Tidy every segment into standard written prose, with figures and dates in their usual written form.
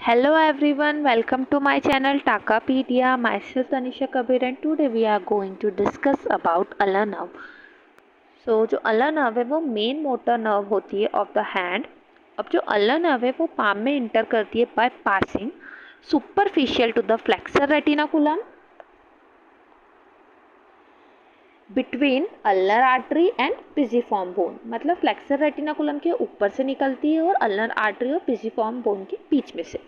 Hello everyone, welcome to my channel Takapedia. Myself Tanisha Kabir and today we are going to discuss about ulnar nerve. जो ulnar nerve है वो main motor nerve होती है of the hand. अब जो ulnar nerve है वो palm में इंटर करती है by passing superficial to the flexor retinaculum between ulnar artery and pisiform bone. मतलब फ्लेक्सर रेटिनाकुलम के ऊपर से निकलती है और अल्नर आर्टरी और पिजिफॉर्म बोन के बीच में से.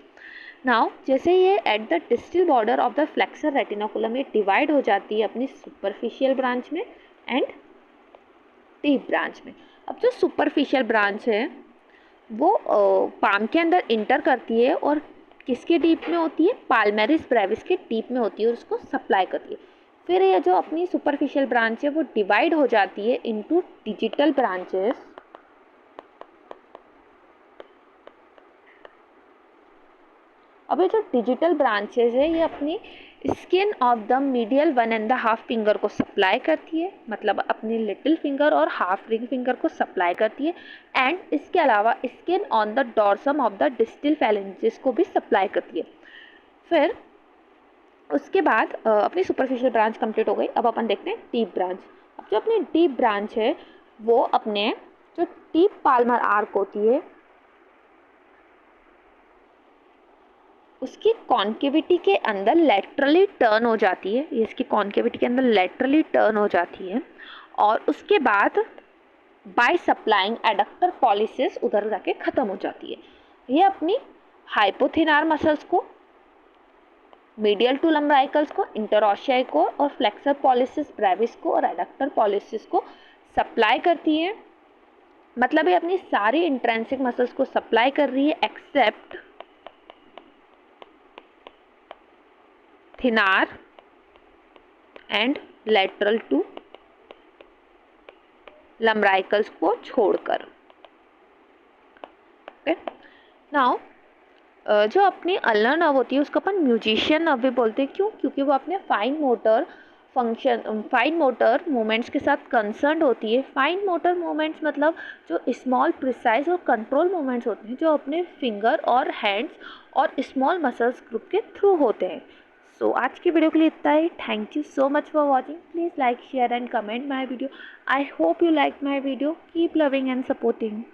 नाउ जैसे ये at the distal border of the flexor retinaculum ये डिवाइड हो जाती है अपनी सुपरफिशियल ब्रांच में एंड डीप ब्रांच में. अब जो सुपरफिशियल ब्रांच है वो पाम के अंदर इंटर करती है और किसके डीप में होती है, पाल्मेरिस ब्रेविस के डीप में होती है और उसको सप्लाई करती है. फिर ये जो अपनी सुपरफिशियल ब्रांच है वो डिवाइड हो जाती है इनटू डिजिटल ब्रांचेस. अब ये जो डिजिटल ब्रांचेस है ये अपनी skin of the medial 1.5 finger को सप्लाई करती है, मतलब अपनी लिटिल फिंगर और हाफ रिंग फिंगर को सप्लाई करती है. एंड इसके अलावा skin on the dorsum of the distal phalanges को भी सप्लाई करती है. फिर उसके बाद अपनी सुपरफिशियल ब्रांच कंप्लीट हो गई. अब अपन देखते हैं डीप ब्रांच. अब जो अपनी डीप ब्रांच है वो अपने जो डीप पाल्मर आर्क होती है उसकी कॉन्केविटी के अंदर लेटरली टर्न हो जाती है. ये इसकी कॉन्केविटी के अंदर लेटरली टर्न हो जाती है और उसके बाद बाय सप्लाइंग एडक्टर पॉलिसिस उधर जाके ख़त्म हो जाती है. ये अपनी हाइपोथिनार मसल्स को, मीडियल टू लम्ब्राइकल्स को, इंटरऑशियाई को और फ्लेक्सर पॉलिसिस ब्रेविस को और एडक्टर पॉलिसिस को सप्लाई करती है. मतलब ये अपनी सारी इंट्रेंसिक मसल्स को सप्लाई कर रही है एक्सेप्ट थिनार एंड लेटरल टू लम्ब्राइकल्स को छोड़कर. ओके, नाउ जो अपनी अल्नर नर्व होती है उसको अपन म्यूजिशियन नर्व भी बोलते हैं. क्यों? क्योंकि वो अपने फाइन मोटर मूवमेंट्स के साथ कंसर्न होती है. फाइन मोटर मूवमेंट्स मतलब जो स्मॉल प्रिसाइज और कंट्रोल मूवमेंट्स होते हैं जो अपने फिंगर और हैंड्स और स्मॉल मसल्स ग्रुप के थ्रू होते हैं. सो आज की वीडियो के लिए इतना ही. Thank you so much for watching. Please like, share and comment my video. I hope you like my video. Keep loving and supporting.